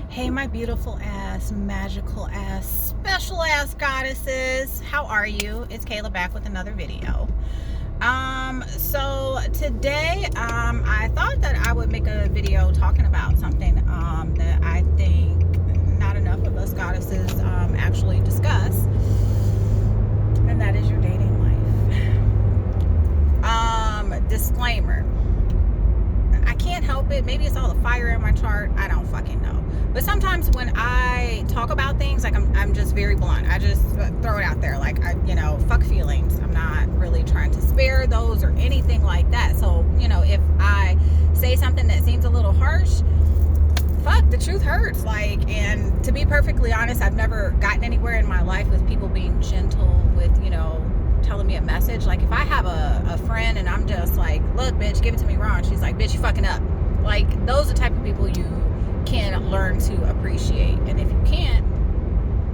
Hey, my beautiful ass, magical ass, special ass goddesses. How are you? It's Kayla back with another video. So today, I thought that I would make a video talking about something that I think not enough of us goddesses actually discuss, and that is your dating life. Disclaimer. I can't help it. Maybe it's all the fire in my chart. I don't fucking know. But sometimes when I talk about things, like I'm just very blunt. I just throw it out there. Like, fuck feelings. I'm not really trying to spare those or anything like that. So, if I say something that seems a little harsh, fuck, the truth hurts. And to be perfectly honest, I've never gotten anywhere in my life with people being gentle with, telling me a message. Like, if I have a friend and I'm just like, look, bitch, give it to me raw, and she's like, bitch, you fucking up. Like, those are the type of people you can learn to appreciate. And if you can't,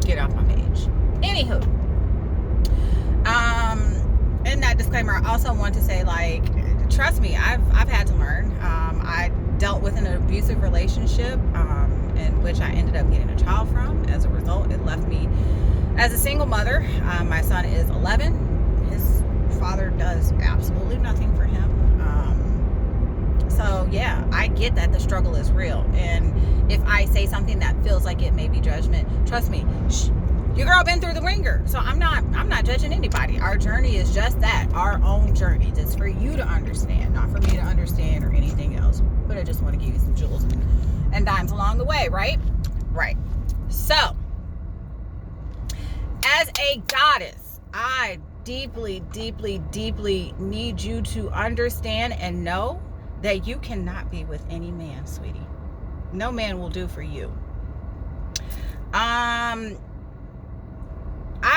get off my page. Anywho, in that disclaimer, I also want to say, trust me, I've had to learn. I dealt with an abusive relationship in which I ended up getting a child from. As a result, it left me as a single mother. My son is 11. His father does absolutely nothing for him. So yeah, I get that the struggle is real. And if I say something that feels like it may be judgment, trust me, your girl been through the ringer. So I'm not judging anybody. Our journey is just that, our own journey. It's for you to understand, not for me to understand or anything else. But I just want to give you some jewels and dimes along the way, right? Right. So, as a goddess, I deeply, deeply, deeply need you to understand and know that you cannot be with any man, sweetie. No man will do for you. I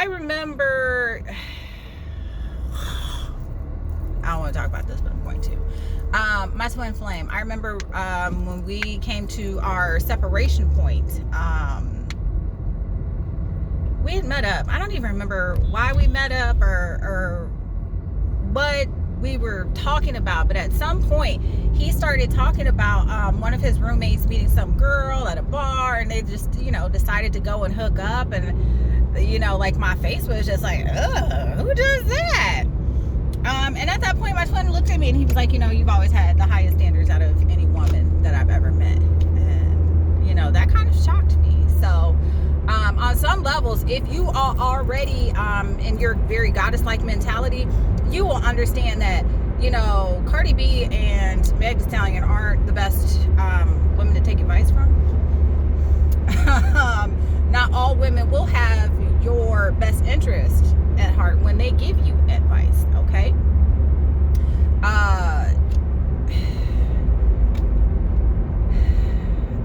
remember, I don't want to talk about this, but I'm going to. My twin flame. I remember when we came to our separation point, we had met up. I don't even remember why we met up or what we were talking about, but at some point he started talking about one of his roommates meeting some girl at a bar, and they just decided to go and hook up, and my face was just like, ugh, who does that? And at that point my twin looked at me and he was like, you've always had the highest standards out of any woman that I've ever met. And that kind of shocked me. So on some levels, if you are already in your very goddess-like mentality, you will understand that, Cardi B and Meg Thee Stallion aren't the best women to take advice from. Not all women will have your best interest at heart when they give you advice, okay?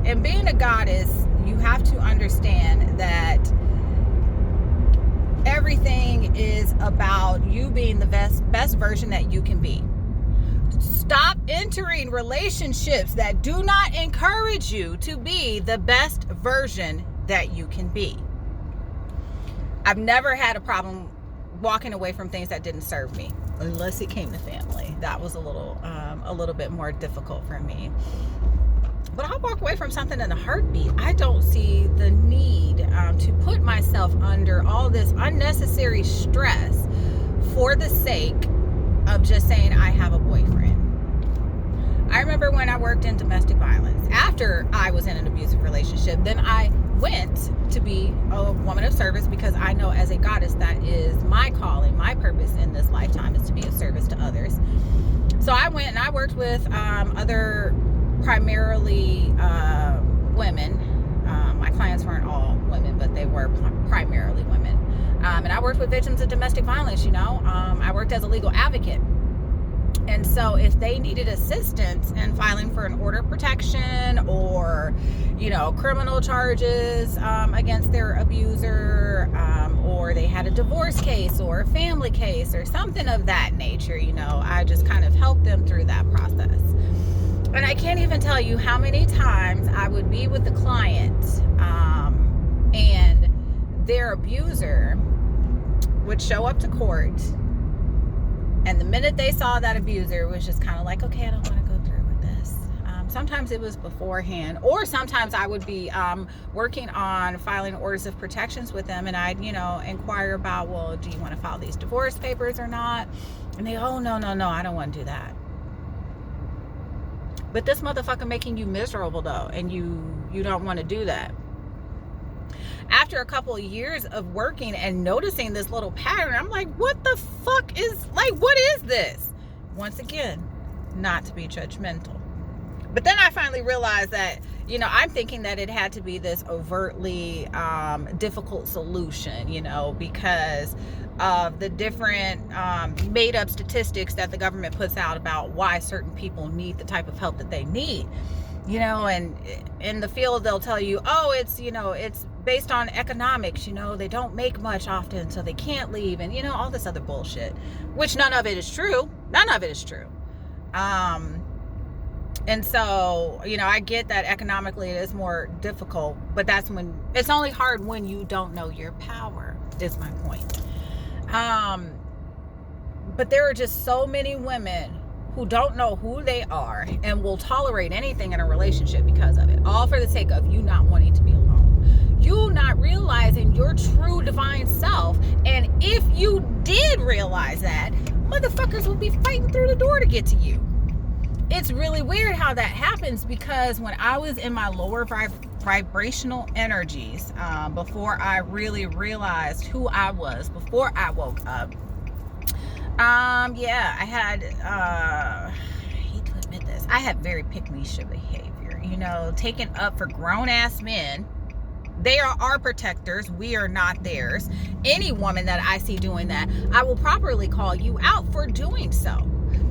And being a goddess, you have to understand that everything is about you being the best version that you can be. Stop entering relationships that do not encourage you to be the best version that you can be. I've never had a problem walking away from things that didn't serve me, unless it came to family. That was a little bit more difficult for me. But I'll walk away from something in a heartbeat. I don't see the need to put myself under all this unnecessary stress for the sake of just saying I have a boyfriend. I remember when I worked in domestic violence. After I was in an abusive relationship, then I went to be a woman of service, because I know as a goddess that is my calling, my purpose in this lifetime is to be of service to others. So I went and I worked with other primarily women. My clients weren't all women, but they were primarily women. And I worked with victims of domestic violence. I worked as a legal advocate. And so if they needed assistance in filing for an order of protection or, criminal charges against their abuser, or they had a divorce case or a family case or something of that nature, I just kind of helped them through that process. And I can't even tell you how many times I would be with the client and their abuser would show up to court, and the minute they saw that abuser was just kind of like, okay, I don't want to go through with this. Sometimes it was beforehand, or sometimes I would be working on filing orders of protections with them, and I'd, inquire about, well, do you want to file these divorce papers or not? And they, oh, no, I don't want to do that. But this motherfucker making you miserable though, and you don't want to do that. After a couple of years of working and noticing this little pattern, I'm like, what the fuck is, what is this? Once again, not to be judgmental. But then I finally realized that, I'm thinking that it had to be this overtly difficult solution, because of the different made up statistics that the government puts out about why certain people need the type of help that they need. And in the field, they'll tell you, oh, it's based on economics, they don't make much often, so they can't leave, and, all this other bullshit, which none of it is true. And so, I get that economically it is more difficult, but that's when it's only hard when you don't know your power, is my point. But there are just so many women who don't know who they are and will tolerate anything in a relationship because of it, all for the sake of you not wanting to be alone, you not realizing your true divine self. And if you did realize that, motherfuckers will be fighting through the door to get to you. It's really weird how that happens, because when I was in my lower vibrational energies, before I really realized who I was, before I woke up, I had, I hate to admit this, I had very pick-me-shit behavior, taken up for grown-ass men. They are our protectors. We are not theirs. Any woman that I see doing that, I will properly call you out for doing so.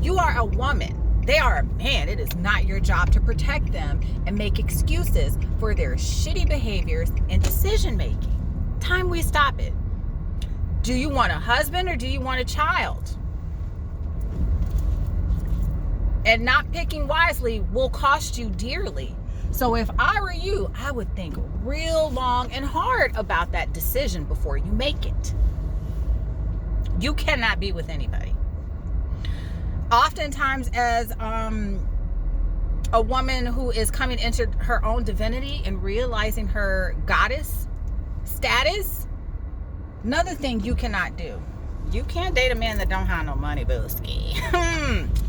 You are a woman. They are a man. It is not your job to protect them and make excuses for their shitty behaviors and decision making. Time we stop it. Do you want a husband or do you want a child? And not picking wisely will cost you dearly. So if I were you, I would think real long and hard about that decision before you make it. You cannot be with anybody. Oftentimes, as a woman who is coming into her own divinity and realizing her goddess status, another thing you cannot do, you can't date a man that don't have no money, booski.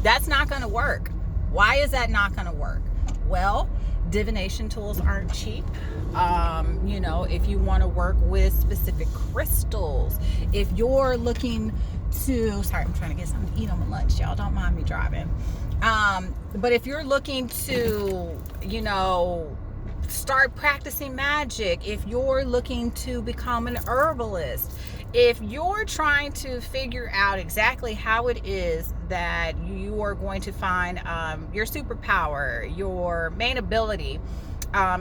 That's not going to work. Why is that not going to work? Well, divination tools aren't cheap. If you want to work with specific crystals, if you're looking to, sorry, I'm trying to get something to eat on my lunch, y'all, don't mind me driving. But if you're looking to, start practicing magic, if you're looking to become an herbalist, if you're trying to figure out exactly how it is that you are going to find your superpower, your main ability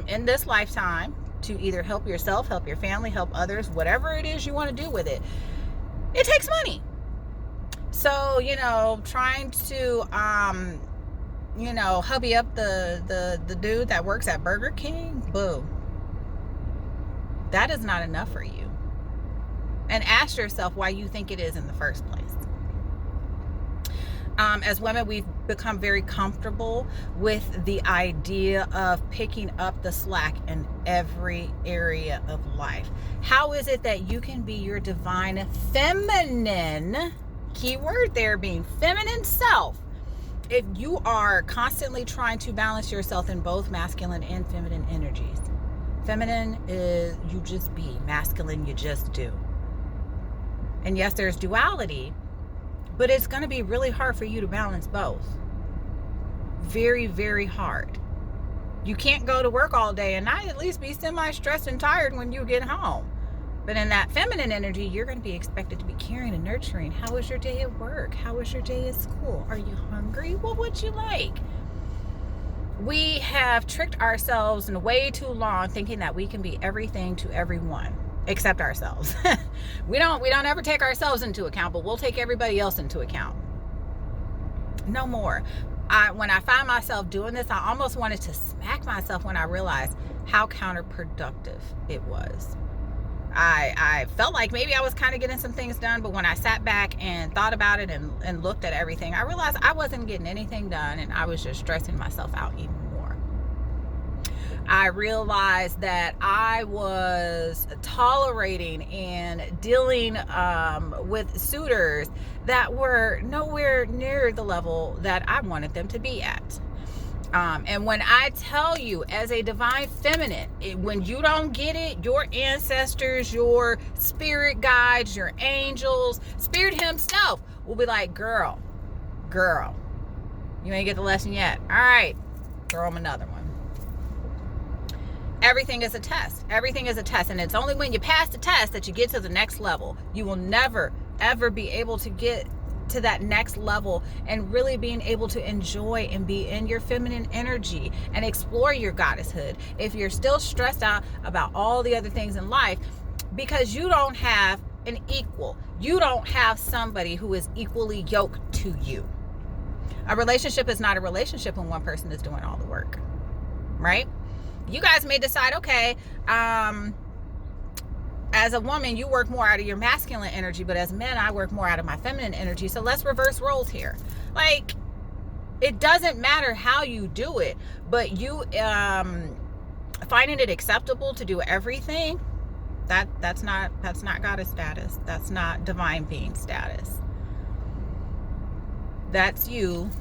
in this lifetime to either help yourself, help your family, help others, whatever it is you want to do with it, it takes money. So, trying to, hubby up the dude that works at Burger King, boo. That is not enough for you. And ask yourself why you think it is in the first place. As women, we've become very comfortable with the idea of picking up the slack in every area of life. How is it that you can be your divine feminine, key word there being feminine self, if you are constantly trying to balance yourself in both masculine and feminine energies? Feminine is you just be, masculine you just do. And yes, there's duality, but it's going to be really hard for you to balance both. Very, very hard. You can't go to work all day and not at least be semi-stressed and tired when you get home. But in that feminine energy, you're going to be expected to be caring and nurturing. How was your day at work? How was your day at school? Are you hungry? What would you like? We have tricked ourselves in way too long thinking that we can be everything to everyone except ourselves. We don't ever take ourselves into account, but we'll take everybody else into account. No more. When I find myself doing this, I almost wanted to smack myself when I realized how counterproductive it was. I felt like maybe I was kind of getting some things done, but when I sat back and thought about it and looked at everything, I realized I wasn't getting anything done, and I was just stressing myself out even more. I realized that I was tolerating and dealing with suitors that were nowhere near the level that I wanted them to be at. And when I tell you, as a divine feminine, when you don't get it, your ancestors, your spirit guides, your angels, spirit himself will be like, girl, you ain't get the lesson yet. All right, throw him another one. Everything is a test. Everything is a test. And it's only when you pass the test that you get to the next level. You will never, ever be able to get to that next level and really being able to enjoy and be in your feminine energy and explore your goddesshood if you're still stressed out about all the other things in life, because you don't have an equal. You don't have somebody who is equally yoked to you. A relationship is not a relationship when one person is doing all the work, right? You guys may decide, okay, as a woman, you work more out of your masculine energy, but as men, I work more out of my feminine energy. So let's reverse roles here. Like, it doesn't matter how you do it, but you finding it acceptable to do everything, that's not goddess status. That's not divine being status. That's you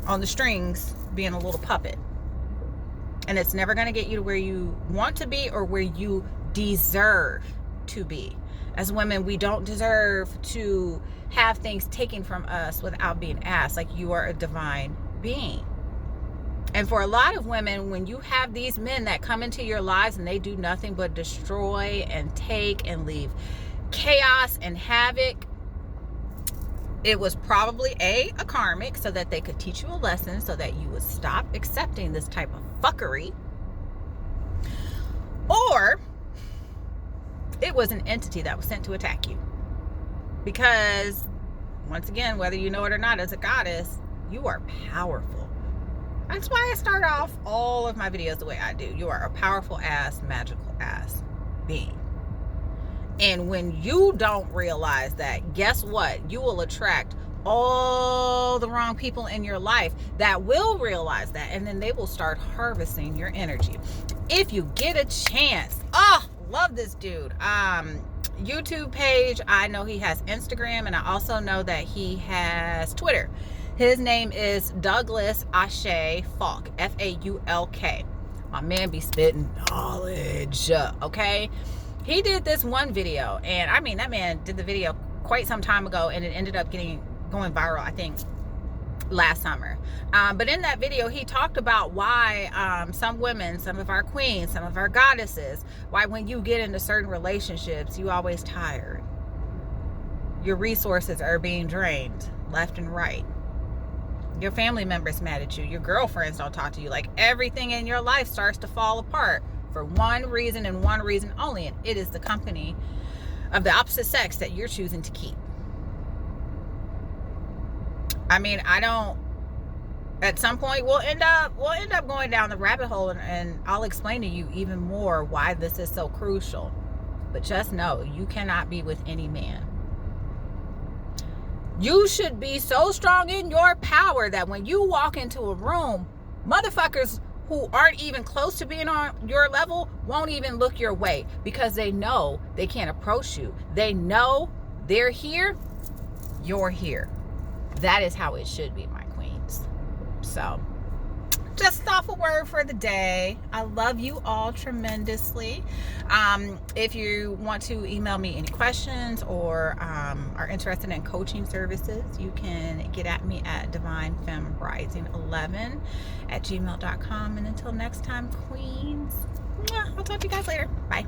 on the strings being a little puppet. And it's never going to get you to where you want to be or where you deserve to be. As women, we don't deserve to have things taken from us without being asked. Like, you are a divine being. And for a lot of women, when you have these men that come into your lives and they do nothing but destroy and take and leave chaos and havoc, it was probably a karmic, so that they could teach you a lesson so that you would stop accepting this type of fuckery. Or it was an entity that was sent to attack you. Because, once again, whether you know it or not, as a goddess, you are powerful. That's why I start off all of my videos the way I do. You are a powerful ass, magical ass being. And when you don't realize that, guess what? You will attract all the wrong people in your life that will realize that, and then they will start harvesting your energy. If you get a chance, love this dude. YouTube page, I know he has Instagram, and I also know that he has Twitter. His name is Douglas Ashe Falk, F-A-U-L-K. My man be spitting knowledge, okay? He did this one video, and I mean, that man did the video quite some time ago, and it ended up going viral, I think, last summer. But in that video, he talked about why some women, some of our queens, some of our goddesses, why when you get into certain relationships, you always tired. Your resources are being drained left and right. Your family members mad at you. Your girlfriends don't talk to you. Like, everything in your life starts to fall apart for one reason and one reason only, and it is the company of the opposite sex that you're choosing to keep. I mean, at some point we'll end up going down the rabbit hole, and I'll explain to you even more why this is so crucial. But just know, you cannot be with any man. You should be so strong in your power that when you walk into a room, motherfuckers who aren't even close to being on your level won't even look your way, because they know they can't approach you. They know they're here, you're here. That is how it should be, my queens. So, just off a word for the day. I love you all tremendously. If you want to email me any questions or are interested in coaching services, you can get at me at divinefemrising11@gmail.com. And until next time, queens, I'll talk to you guys later. Bye.